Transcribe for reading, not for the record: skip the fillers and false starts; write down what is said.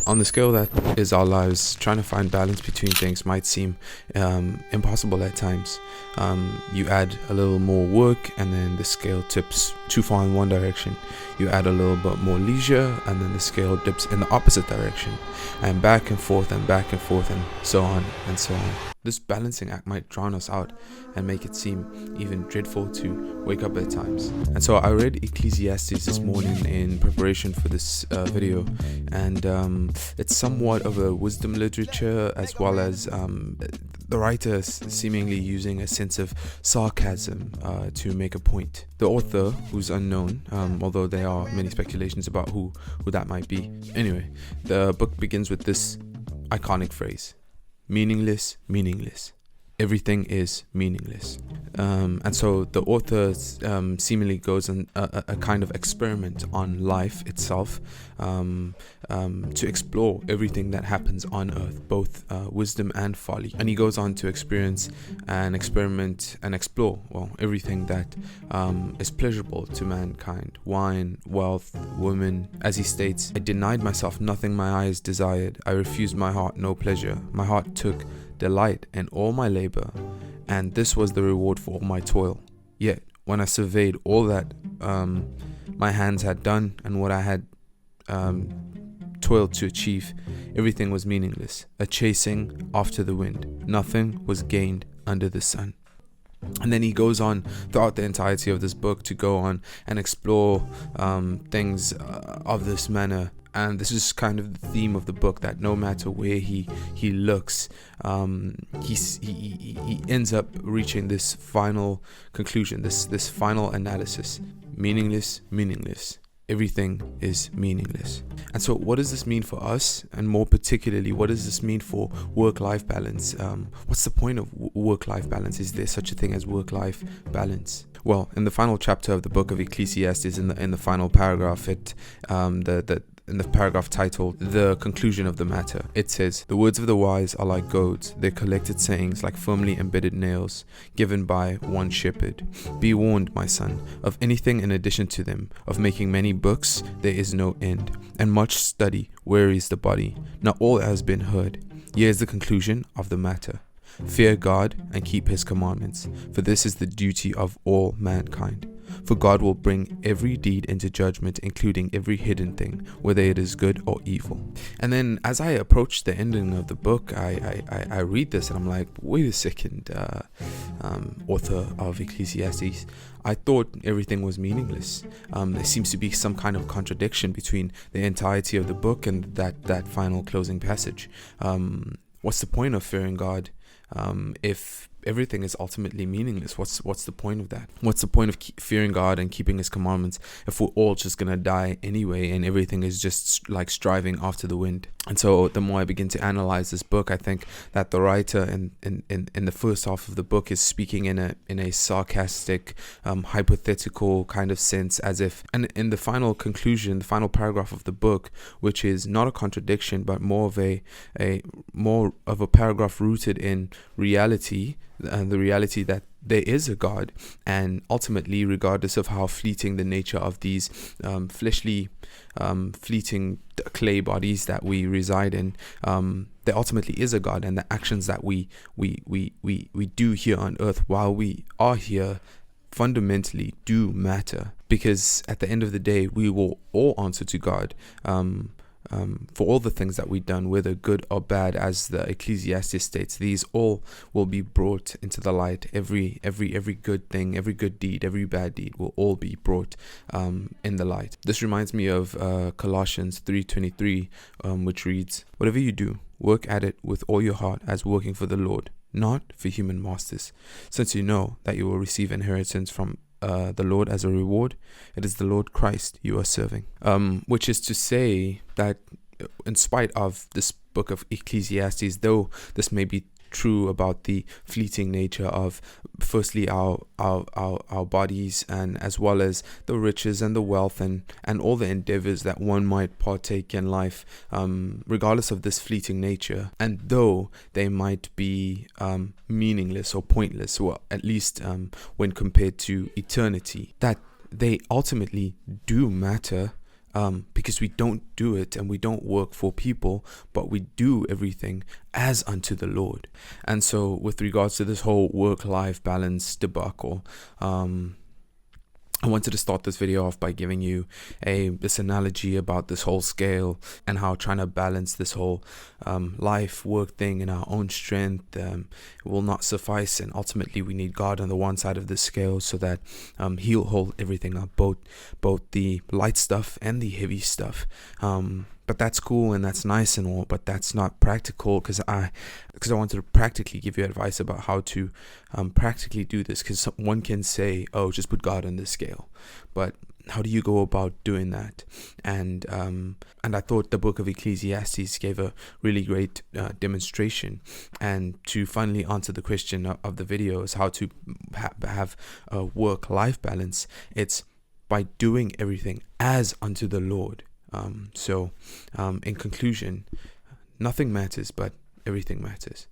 On the scale that is our lives, trying to find balance between things might seem impossible at times. You add a little more work and then the scale tips too far in one direction. You add a little bit more leisure and then the scale dips in the opposite direction, and back and forth and back and forth and so on and so on. This balancing act might drown us out and make it seem even dreadful to wake up at times. And so I read Ecclesiastes this morning in preparation for this video, and it's somewhat of a wisdom literature, as well as the writer seemingly using a sense of sarcasm to make a point. The author, who's unknown, although there are many speculations about who that might be. Anyway, the book begins with this iconic phrase: meaningless, meaningless. Everything is meaningless. And so the author seemingly goes on a kind of experiment on life itself, to explore everything that happens on earth, both wisdom and folly. And he goes on to experience and experiment and explore, everything that is pleasurable to mankind: wine, wealth, women. As he states, I denied myself nothing my eyes desired. I refused my heart no pleasure. My heart took delight in all my labor, and this was the reward for all my toil. Yet when I surveyed all that my hands had done and what I had toiled to achieve, everything was meaningless, a chasing after the wind. Nothing was gained under the sun. And then he goes on throughout the entirety of this book to go on and explore things of this manner. And this is kind of the theme of the book, that no matter where he looks, he ends up reaching this final conclusion, this final analysis: meaningless, meaningless. Everything is meaningless. And so what does this mean for us? And more particularly, what does this mean for work-life balance? What's the point of work-life balance? Is there such a thing as work-life balance? Well, in the final chapter of the book of Ecclesiastes, in the final paragraph, in the paragraph titled "The Conclusion of the Matter," it says, "The words of the wise are like goads, their collected sayings like firmly embedded nails, given by one shepherd. Be warned, my son, of anything in addition to them. Of making many books there is no end, and much study wearies the body. Not all has been heard. Here is the conclusion of the matter. Fear God and keep his commandments, for this is the duty of all mankind. For God will bring every deed into judgment, including every hidden thing, whether it is good or evil." And then as I approach the ending of the book, I read this and I'm like, wait a second, author of Ecclesiastes, I thought everything was meaningless. There seems to be some kind of contradiction between the entirety of the book and that final closing passage. What's the point of fearing God if everything is ultimately meaningless? What's the point of that? What's the point of fearing God and keeping his commandments if we're all just gonna die anyway and everything is just like striving after the wind? And so the more I begin to analyze this book, I think that the writer in the first half of the book is speaking in a sarcastic, hypothetical kind of sense, as if, and in the final conclusion, the final paragraph of the book, which is not a contradiction but more of a paragraph rooted in reality, and the reality that there is a God, and ultimately, regardless of how fleeting the nature of these fleshly, fleeting clay bodies that we reside in, there ultimately is a God, and the actions that we do here on earth while we are here fundamentally do matter, because at the end of the day, we will all answer to God for all the things that we've done, whether good or bad. As the Ecclesiastes states, these all will be brought into the light. Every good thing, every good deed, every bad deed will all be brought in the light. This reminds me of Colossians 3:23, which reads, "Whatever you do, work at it with all your heart as working for the Lord, not for human masters, since you know that you will receive inheritance from the Lord as a reward. It is the Lord Christ you are serving." Which is to say that in spite of this book of Ecclesiastes, though this may be true about the fleeting nature of firstly our bodies, and as well as the riches and the wealth and all the endeavors that one might partake in life, regardless of this fleeting nature, and though they might be meaningless or pointless, or at least when compared to eternity, that they ultimately do matter because we don't do it and we don't work for people, but we do everything as unto the Lord. And so with regards to this whole work-life balance debacle, I wanted to start this video off by giving you this analogy about this whole scale and how trying to balance this whole life work thing in our own strength will not suffice, and ultimately we need God on the one side of the scale so that He'll hold everything up, both the light stuff and the heavy stuff. But that's cool and that's nice and all, but that's not practical, because I wanted to practically give you advice about how to practically do this, because one can say, oh, just put God on the scale, but how do you go about doing that? And I thought the book of Ecclesiastes gave a really great demonstration. And to finally answer the question of the video is how to have a work-life balance. It's by doing everything as unto the Lord. So in conclusion, nothing matters, but everything matters.